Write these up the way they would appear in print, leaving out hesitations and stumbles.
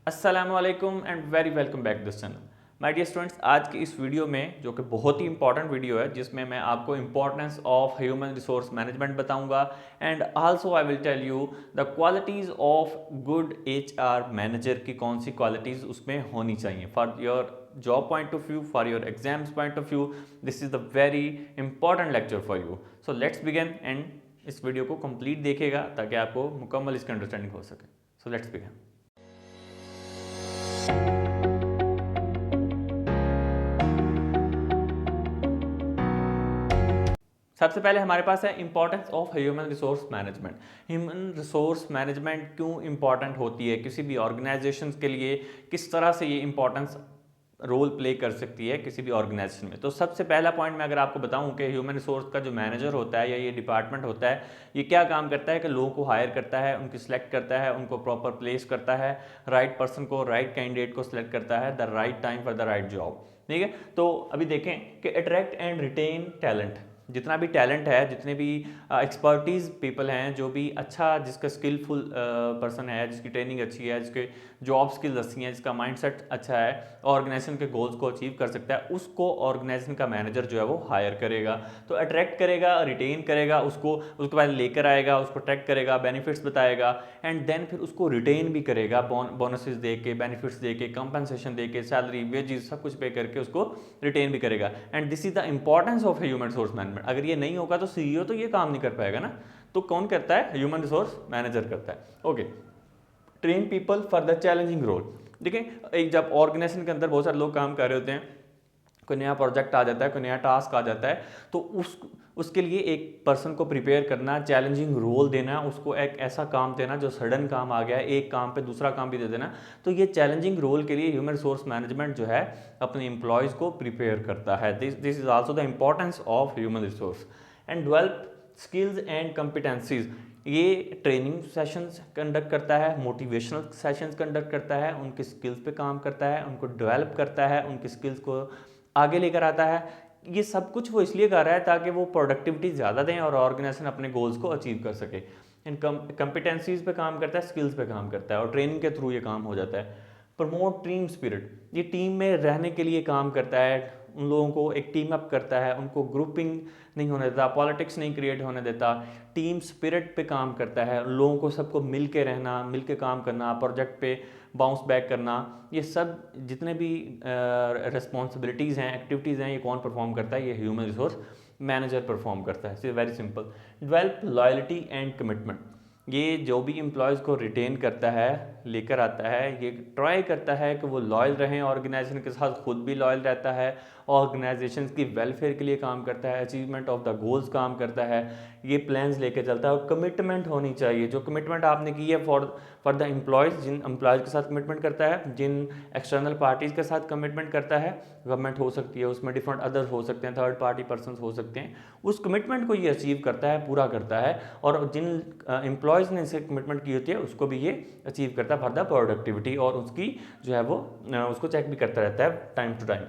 अस्सलामुअलैकुम and very welcome back this channel. My dear students, आज की इस वीडियो में जो कि बहुत ही इंपॉर्टेंट वीडियो है जिसमें मैं आपको importance of human resource management बताऊंगा and also I will tell you the qualities of good HR manager की कौन सी क्वालिटीज़ उसमें होनी चाहिए for your job point of view, for your exams point of view. This is the very important lecture for you. So let's begin and इस video को complete देखिएगा ताकि आपको मुकम्मल इसकी अंडरस्टैंडिंग हो सके। So let's begin. सबसे पहले हमारे पास है importance of human resource management. Human resource management क्यों इंपॉर्टेंट होती है किसी भी ऑर्गेनाइजेशन के लिए, किस तरह से ये इंपॉर्टेंस रोल प्ले कर सकती है किसी भी ऑर्गेनाइजेशन में। तो सबसे पहला पॉइंट मैं अगर आपको बताऊं कि ह्यूमन रिसोर्स का जो मैनेजर होता है या ये डिपार्टमेंट होता है, ये क्या काम करता है कि लोगों को हायर करता है, उनकी सिलेक्ट करता है, उनको प्रॉपर प्लेस करता है, राइट पर्सन को, राइट कैंडिडेट को सिलेक्ट करता है, the right time for the right job. ठीक है, तो अभी देखें कि अट्रैक्ट एंड रिटेन टैलेंट, जितना भी टैलेंट है, जितने भी एक्सपर्टीज़ पीपल हैं, जो भी अच्छा जिसका स्किलफुल पर्सन है, जिसकी ट्रेनिंग अच्छी है, जिसके जॉब स्किल्स अच्छी हैं, जिसका माइंडसेट अच्छा है, ऑर्गेनाइजेशन के गोल्स को अचीव कर सकता है, उसको ऑर्गेनाइजेशन का मैनेजर जो है वो हायर करेगा। तो अट्रैक्ट करेगा, रिटेन करेगा, उसको उसके बाद लेकर आएगा, उसको ट्रैक करेगा, बेनिफिट्स बताएगा एंड देन फिर उसको रिटेन भी करेगा, बोनसेस दे के, बेनिफिट्स दे के, कंपनसेशन दे के, सैलरी, वेजेस सब कुछ पे करके उसको रिटेन भी करेगा। And this is the importance of human resource management. अगर ये नहीं होगा तो सीईओ तो ये काम नहीं कर पाएगा ना, तो कौन करता है? ह्यूमन रिसोर्स मैनेजर करता है। Okay, train people for the challenging role. देखिए, एक जब ऑर्गेनाइजेशन के अंदर बहुत सारे लोग काम कर रहे होते हैं, कोई नया प्रोजेक्ट आ जाता है, कोई नया टास्क आ जाता है, तो उसके लिए एक पर्सन को प्रिपेयर करना, चैलेंजिंग रोल देना, उसको एक ऐसा काम देना जो सडन काम आ गया है, एक काम पे दूसरा काम भी दे देना। तो ये चैलेंजिंग रोल के लिए ह्यूमन रिसोर्स मैनेजमेंट जो है अपने एम्प्लॉयज़ को प्रिपेयर करता है। This is also the importance of human resource and develop skills and कम्पिटेंसीज। ये ट्रेनिंग सेशंस कंडक्ट करता है, मोटिवेशनल सेशंस कंडक्ट करता है, उनके स्किल्स पे काम करता है, उनको डेवलप करता है, उनकी स्किल्स को आगे लेकर आता है। ये सब कुछ वो इसलिए कर रहा है ताकि वो प्रोडक्टिविटी ज़्यादा दें और ऑर्गेनाइजेशन अपने गोल्स को अचीव कर सके। इन कंपिटेंसीज पे काम करता है, स्किल्स पे काम करता है और ट्रेनिंग के थ्रू ये काम हो जाता है। प्रमोट टीम स्पिरिट, ये टीम में रहने के लिए काम करता है, उन लोगों को एक टीम अप करता है, उनको ग्रुपिंग नहीं होने देता, पॉलिटिक्स नहीं क्रिएट होने देता, टीम स्पिरिट पे काम करता है, लोगों को सबको मिल के रहना, मिल के काम करना, प्रोजेक्ट पे बाउंस बैक करना, ये सब जितने भी रिस्पॉन्सिबिलिटीज़ हैं, एक्टिविटीज़ हैं, ये कौन परफॉर्म करता है? ये ह्यूमन रिसोर्स मैनेजर परफॉर्म करता है। It's very simple. Develop loyalty and commitment, ये जो भी एम्प्लॉयज़ को रिटेन करता है, लेकर आता है, ये ट्राई करता है कि वो लॉयल रहें ऑर्गेनाइजेशन के साथ, खुद भी लॉयल रहता है, ऑर्गेनाइजेशन की वेलफेयर के लिए काम करता है, अचीवमेंट ऑफ द गोल्स काम करता है, ये प्लान्स लेके चलता है। और कमिटमेंट होनी चाहिए, जो कमिटमेंट आपने की है फॉर द एम्प्लॉयज़, जिन एम्प्लॉयज़ के साथ कमिटमेंट करता है, जिन एक्सटर्नल पार्टीज़ के साथ कमिटमेंट करता है, गवर्नमेंट हो सकती है उसमें, डिफरेंट अदर हो सकते हैं, थर्ड पार्टी पर्सन हो सकते हैं, उस कमिटमेंट को ये अचीव करता है, पूरा करता है। और जिन एम्प्लॉयज़ ने इसे कमिटमेंट की होती है उसको भी ये अचीव करता है फॉर द प्रोडक्टिविटी, और उसकी जो है वो उसको चेक भी करता रहता है time to time.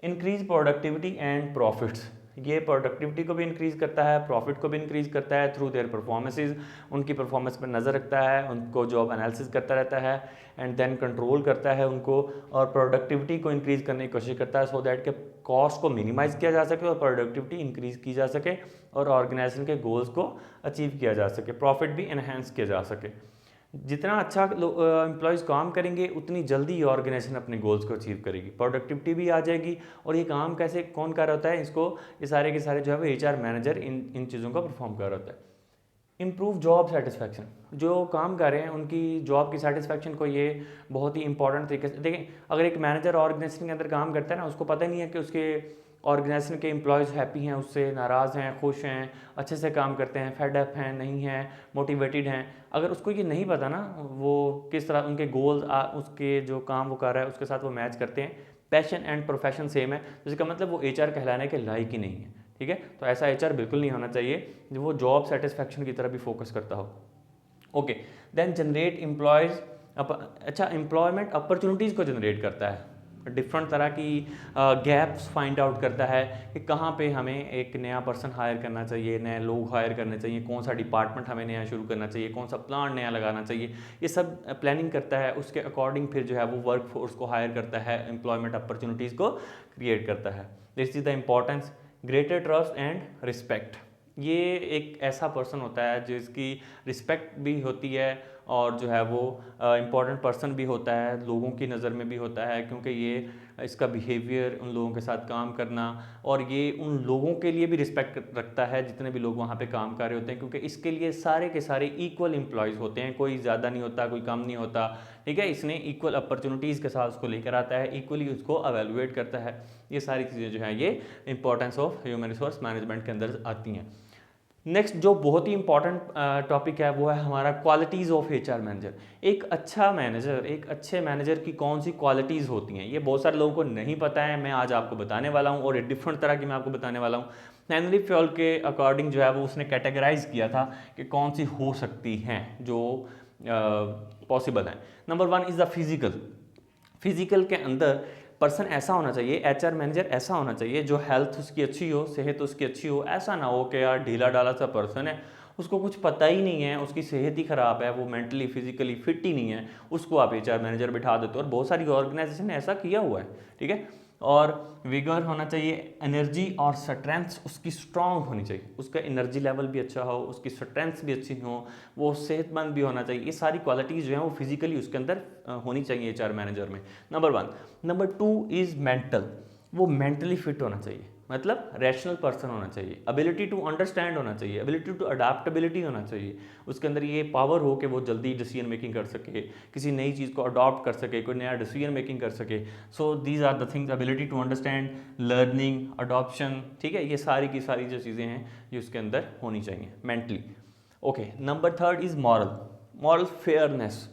Increase productivity and profits, ये प्रोडक्टिविटी को भी इंक्रीज करता है, प्रॉफिट को भी इंक्रीज करता है थ्रू देयर परफॉर्मेंसेज, उनकी परफॉर्मेंस पर नज़र रखता है, उनको जॉब एनालिसिस करता रहता है एंड देन कंट्रोल करता है उनको, और प्रोडक्टिविटी को इंक्रीज करने की कोशिश करता है सो दैट के कॉस्ट को मिनिमाइज किया जा सके और प्रोडक्टिविटी इंक्रीज की जा सके और ऑर्गेनाइजेशन के गोल्स को अचीव किया जा सके, प्रॉफिट भी इन्हेंस किया जा सके। जितना अच्छा एम्प्लॉयज़ काम करेंगे उतनी जल्दी ये ऑर्गेनाइजेशन अपने गोल्स को अचीव करेगी, प्रोडक्टिविटी भी आ जाएगी। और ये काम कैसे कौन कर रहा होता है इसको? ये सारे के सारे जो है वो एचआर मैनेजर इन चीज़ों का परफॉर्म कर रहा होता है। इम्प्रूव जॉब सेटिस्फैक्शन, जो काम कर रहे हैं उनकी जॉब की सेटिस्फैक्शन को ये बहुत ही इंपॉर्टेंट तरीके से देखें। अगर एक मैनेजर ऑर्गेनाइजेशन के अंदर काम करता है ना, उसको पता नहीं है कि उसके ऑर्गेनाइजेशन के एम्प्लॉयज़ हैप्पी हैं, उससे नाराज़ हैं, खुश हैं, अच्छे से काम करते हैं, फेड अप हैं, नहीं हैं, मोटिवेटेड हैं। अगर उसको ये नहीं पता ना वो किस तरह उनके गोल्स उसके जो काम वो कर रहा है उसके साथ वो मैच करते हैं, पैशन एंड प्रोफेशन सेम है, तो इसका मतलब वो एचआर कहलाने के लायक ही नहीं है। ठीक है, तो ऐसा एचआर बिल्कुल नहीं होना चाहिए जो वो जॉब सेटिस्फैक्शन की तरफ भी फोकस करता हो। ओके, देन जनरेट एम्प्लॉयज़, अच्छा एम्प्लॉयमेंट अपॉर्चुनिटीज़ को जनरेट करता है। डिफरेंट तरह की गैप्स फाइंड आउट करता है कि कहाँ पे हमें एक नया पर्सन हायर करना चाहिए, नए लोग हायर करने चाहिए, कौन सा डिपार्टमेंट हमें नया शुरू करना चाहिए, कौन सा प्लान नया लगाना चाहिए, ये सब प्लानिंग करता है। उसके अकॉर्डिंग फिर जो है वो वर्क फोर्स को हायर करता है, एम्प्लॉयमेंट अपॉर्चुनिटीज़ को क्रिएट करता है। This is the importance, greater trust and respect. ये एक ऐसा पर्सन होता है जिसकी रिस्पेक्ट भी होती है और जो है वो इम्पॉर्टेंट पर्सन भी होता है, लोगों की नज़र में भी होता है, क्योंकि ये इसका बिहेवियर, उन लोगों के साथ काम करना, और ये उन लोगों के लिए भी रिस्पेक्ट रखता है जितने भी लोग वहाँ पे काम कर रहे होते हैं, क्योंकि इसके लिए सारे के सारे इक्वल एम्प्लॉयज़ होते हैं, कोई ज़्यादा नहीं होता, कोई कम नहीं होता, ठीक है। इसने इक्वल अपॉर्चुनिटीज़ के साथ उसको लेकर आता है, इक्वली उसको एवेलुएट करता है। ये सारी चीज़ें जो हैं ये importance of human resource management के अंदर आती हैं। नेक्स्ट जो बहुत ही इंपॉर्टेंट टॉपिक है वो है हमारा क्वालिटीज़ ऑफ एचआर मैनेजर। एक अच्छा मैनेजर, एक अच्छे मैनेजर की कौन सी क्वालिटीज़ होती हैं, ये बहुत सारे लोगों को नहीं पता है। मैं आज आपको बताने वाला हूँ और एक डिफरेंट तरह की मैं आपको बताने वाला हूँ। हेनरी फ्योल के अकॉर्डिंग जो है वो उसने कैटेगराइज किया था कि कौन सी हो सकती हैं जो पॉसिबल हैं। Number 1 is the physical. Physical के अंदर पर्सन ऐसा होना चाहिए, एचआर मैनेजर ऐसा होना चाहिए जो हेल्थ उसकी अच्छी हो, सेहत उसकी अच्छी हो। ऐसा ना हो कि यार ढीला डाला सा पर्सन है, उसको कुछ पता ही नहीं है, उसकी सेहत ही ख़राब है, वो मेंटली फिजिकली फिट ही नहीं है, उसको आप एचआर मैनेजर बिठा देते हो। और बहुत सारी ऑर्गेनाइजेशन ने ऐसा किया हुआ है, ठीक है। और विगर होना चाहिए, एनर्जी और स्ट्रेंथ उसकी स्ट्रांग होनी चाहिए, उसका एनर्जी लेवल भी अच्छा हो, उसकी स्ट्रेंथ भी अच्छी हो, वो सेहतमंद भी होना चाहिए। ये सारी क्वालिटीज़ जो हैं वो फिजिकली उसके अंदर होनी चाहिए एचआर मैनेजर में, नंबर 1। Number 2 is mental. वो मेंटली फिट होना चाहिए, मतलब रैशनल पर्सन होना चाहिए, एबिलिटी टू अंडरस्टैंड होना चाहिए, एबिलिटी टू अडाप्टेबिलिटी होना चाहिए, उसके अंदर ये पावर हो कि वो जल्दी डिसीजन मेकिंग कर सके, किसी नई चीज़ को अडॉप्ट कर सके, कोई नया डिसीजन मेकिंग कर सके। So these are the things, ability to understand, learning, adoption, ठीक है। ये सारी की सारी जो चीज़ें हैं ये उसके अंदर होनी चाहिए mentally. Okay, number 3 is moral. Moral fairness.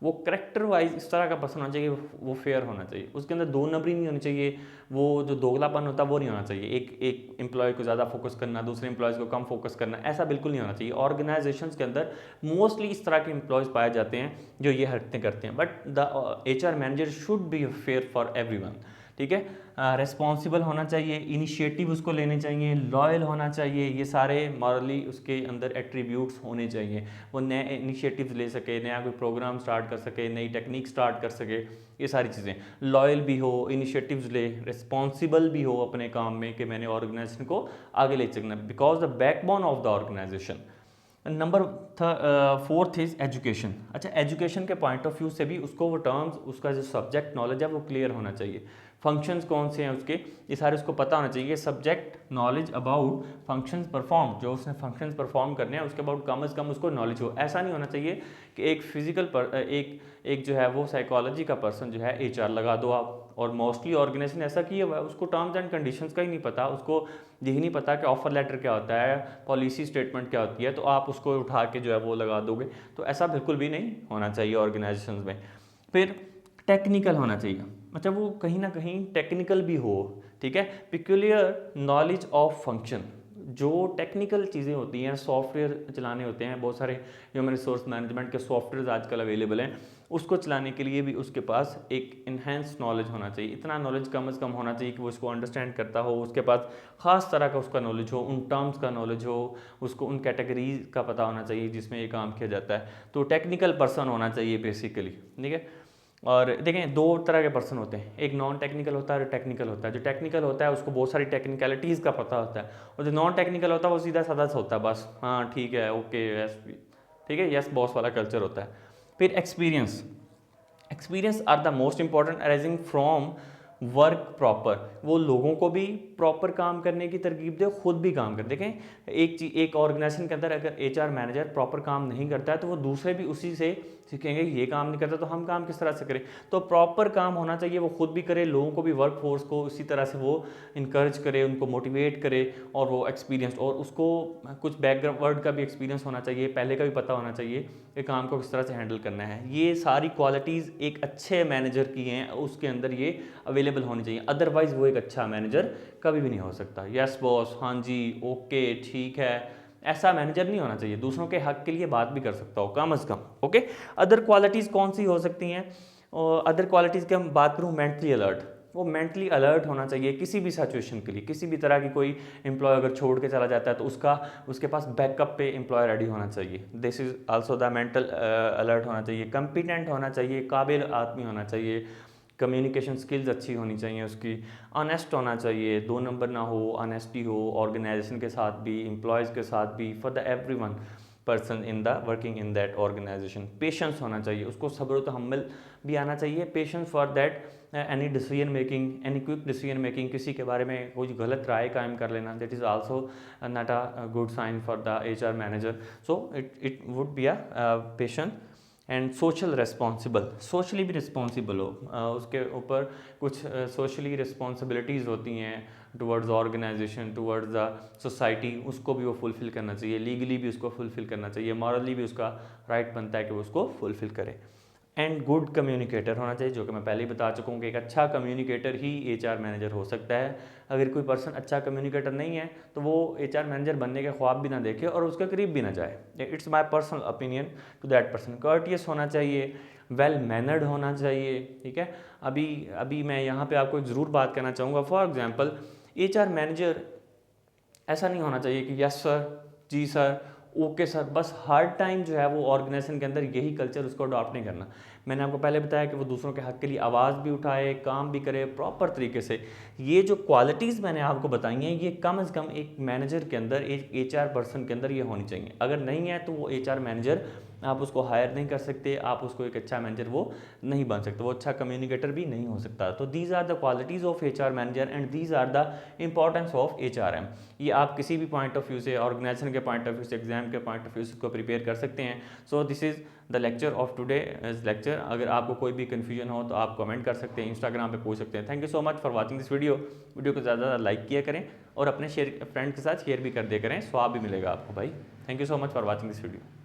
वो करेक्टर वाइज इस तरह का पर्सन होना चाहिए, वो फेयर होना चाहिए, उसके अंदर दो नंबरी नहीं होनी चाहिए, वो जो दोगलापन होता है वो नहीं होना चाहिए। एक एम्प्लॉय को ज़्यादा फोकस करना, दूसरे एम्प्लॉयज़ को कम फोकस करना, ऐसा बिल्कुल नहीं होना चाहिए। ऑर्गेनाइजेशंस के अंदर मोस्टली इस तरह के एम्प्लॉयज़ पाए जाते हैं जो ये हरकतें करते हैं। But the HR manager should be fair for everyone, ठीक है। रिस्पॉन्सिबल होना चाहिए, इनिशिएटिव उसको लेने चाहिए, लॉयल होना चाहिए, ये सारे मॉरली उसके अंदर एट्रीब्यूट्स होने चाहिए। वो नए इनिशिएटिव्स ले सके, नया कोई प्रोग्राम स्टार्ट कर सके, नई टेक्निक स्टार्ट कर सके, ये सारी चीज़ें। लॉयल भी हो, इनिशिएटिव्स ले, रिस्पॉन्सिबल भी हो अपने काम में कि मैंने ऑर्गेनाइजेशन को आगे ले चलना, because the backbone of the organisation. Number 4 is education. अच्छा, एजुकेशन के पॉइंट ऑफ व्यू से भी उसको वो टर्म्स, उसका जो सब्जेक्ट नॉलेज है वो क्लियर होना चाहिए। फंक्शंस कौन से हैं उसके, ये सारे उसको पता होना चाहिए। Subject knowledge about functions perform, जो उसने फंक्शंस परफॉर्म करने हैं उसके अबाउट कम से कम उसको नॉलेज हो। ऐसा नहीं होना चाहिए कि एक फिजिकल एक जो है वो साइकोलॉजी का पर्सन जो है एचआर लगा दो आप। और मोस्टली ऑर्गेनाइजेशन ऐसा किया हुआ है, उसको टर्म्स एंड कंडीशंस का ही नहीं पता, उसको यही नहीं पता कि ऑफर लेटर क्या होता है, पॉलिसी स्टेटमेंट क्या होती है, तो आप उसको उठा के जो है वो लगा दोगे। तो ऐसा बिल्कुल भी नहीं होना चाहिए ऑर्गेनाइजेशन में। फिर टेक्निकल होना चाहिए, मतलब वो कहीं ना कहीं टेक्निकल भी हो, ठीक है। पिक्यूलियर नॉलेज ऑफ फंक्शन, जो टेक्निकल चीज़ें होती हैं, सॉफ्टवेयर चलाने होते हैं, बहुत सारे ह्यूमन रिसोर्स मैनेजमेंट के सॉफ्टवेयर आजकल अवेलेबल हैं, उसको चलाने के लिए भी उसके पास एक इन्हेंस नॉलेज होना चाहिए। इतना नॉलेज कम से कम होना चाहिए कि वो उसको अंडरस्टैंड करता हो, उसके पास ख़ास तरह का उसका नॉलेज हो, उन टर्म्स का नॉलेज हो, उसको उन कैटेगरीज का पता होना चाहिए जिसमें ये काम किया जाता है। तो टेक्निकल पर्सन होना चाहिए बेसिकली, ठीक है। और देखें, दो तरह के पर्सन होते हैं, एक नॉन टेक्निकल होता है और टेक्निकल होता है। जो टेक्निकल होता है उसको बहुत सारी टेक्निकलिटीज़ का पता होता है, और जो नॉन टेक्निकल होता है वो सीधा साधा सा होता है, बस हाँ ठीक है, ओके यस, ठीक है, यस बॉस वाला कल्चर होता है। फिर experience. Experience are the most important arising from work proper. वो लोगों को भी प्रॉपर काम करने की तरकीब दे, खुद भी काम कर। देखें, एक ऑर्गेनाइजेशन के अंदर अगर एचआर मैनेजर प्रॉपर काम नहीं करता है तो वो दूसरे भी उसी से सीखेंगे, ये काम नहीं करता तो हम काम किस तरह से करें। तो प्रॉपर काम होना चाहिए, वो खुद भी करे, लोगों को भी, वर्क फोर्स को इसी तरह से वो इनकरेज करे, उनको मोटिवेट करे, और वो एक्सपीरियंस, और उसको कुछ बैकवर्ड का भी एक्सपीरियंस होना चाहिए, पहले का भी पता होना चाहिए कि काम को किस तरह से हैंडल करना है। ये सारी क्वालिटीज़ एक अच्छे मैनेजर की हैं, उसके अंदर ये अवेलेबल होनी चाहिए, अदरवाइज़ वो एक अच्छा मैनेजर कभी भी नहीं हो सकता। यस बॉस, हाँ जी, ओके, ठीक है, ऐसा मैनेजर नहीं होना चाहिए। दूसरों के हक के लिए बात भी कर सकता हो कम से कम, ओके। अदर क्वालिटीज़ कौन सी हो सकती हैं? अदर क्वालिटीज़ की हम बात करूँ, मेंटली अलर्ट। वो मेंटली अलर्ट होना चाहिए किसी भी सिचुएशन के लिए। किसी भी तरह की कोई एम्प्लॉय अगर छोड़ के चला जाता है तो उसके पास बैकअप पे एम्प्लॉय रेडी होना चाहिए। This is also the mental alert होना चाहिए, कम्पिटेंट होना चाहिए, काबिल आदमी होना चाहिए, कम्युनिकेशन स्किल्स अच्छी होनी चाहिए उसकी, ऑनेस्ट होना चाहिए, 2 नंबर ना हो, ऑनेस्टी हो ऑर्गेनाइजेशन के साथ भी, एम्प्लॉयज़ के साथ भी, for the everyone person in the working in that organisation. Patience होना चाहिए उसको, सब्र तहम्मुल भी आना चाहिए, patience for that any decision making, any quick decision making, किसी के बारे में कोई गलत राय कायम कर लेना, that is also not a good sign for the HR manager. So it would be a patience and social responsible, socially भी रिस्पॉन्सिबल हो, उसके ऊपर कुछ सोशली रिस्पॉन्सिबिलिटीज़ होती हैं towards organisation, towards the society, उसको भी वो फुलफ़िल करना चाहिए, लीगली भी उसको फुलफ़िल करना चाहिए, मॉरली भी उसका राइट बनता है कि वो उसको फुलफ़िल करे। एंड गुड कम्युनिकेटर होना चाहिए, जो कि मैं पहले ही बता चुका हूँ कि एक अच्छा कम्युनिकेटर ही HR मैनेजर हो सकता है। अगर कोई पर्सन अच्छा कम्युनिकेटर नहीं है तो वो HR मैनेजर बनने के ख्वाब भी ना देखे और उसके करीब भी ना जाए। It's my personal opinion to that person. Courteous होना चाहिए, वेल मैनर्ड होना चाहिए, ठीक है। अभी मैं यहाँ पे आपको एक ज़रूर बात करना चाहूँगा। फॉर एग्जांपल HR मैनेजर ऐसा नहीं होना चाहिए कि यस सर, जी सर, ओके सर, बस हर टाइम जो है वो ऑर्गेनाइजेशन के अंदर यही कल्चर उसको अडॉप्ट नहीं करना। मैंने आपको पहले बताया कि वो दूसरों के हक के लिए आवाज़ भी उठाए, काम भी करे प्रॉपर तरीके से। ये जो क्वालिटीज़ मैंने आपको बताई हैं ये कम से कम एक मैनेजर के अंदर, एक HR पर्सन के अंदर ये होनी चाहिए। अगर नहीं है तो वो HR मैनेजर आप उसको हायर नहीं कर सकते, आप उसको एक अच्छा मैनेजर वो नहीं बन सकते, वो अच्छा कम्युनिकेटर भी नहीं हो सकता। तो these are the qualities of HR manager and these are the importance of HRM। ये आप किसी भी पॉइंट ऑफ व्यू से, ऑर्गेनाइजेशन के पॉइंट ऑफ व्यू से, एग्जाम के पॉइंट ऑफ व्यू से इसको प्रिपेयर कर सकते हैं। So this is the lecture of today lecture. अगर आपको कोई भी कन्फ्यूजन हो तो आप कमेंट कर सकते हैं, इंस्टाग्राम पे पूछ सकते हैं। Thank you so much for watching this video को ज़्यादा ज़्यादा लाइक किया करें और अपने फ्रेंड्स के साथ शेयर भी कर दिया करें, स्वाब भी मिलेगा आपको भाई। Thank you so much for watching this video.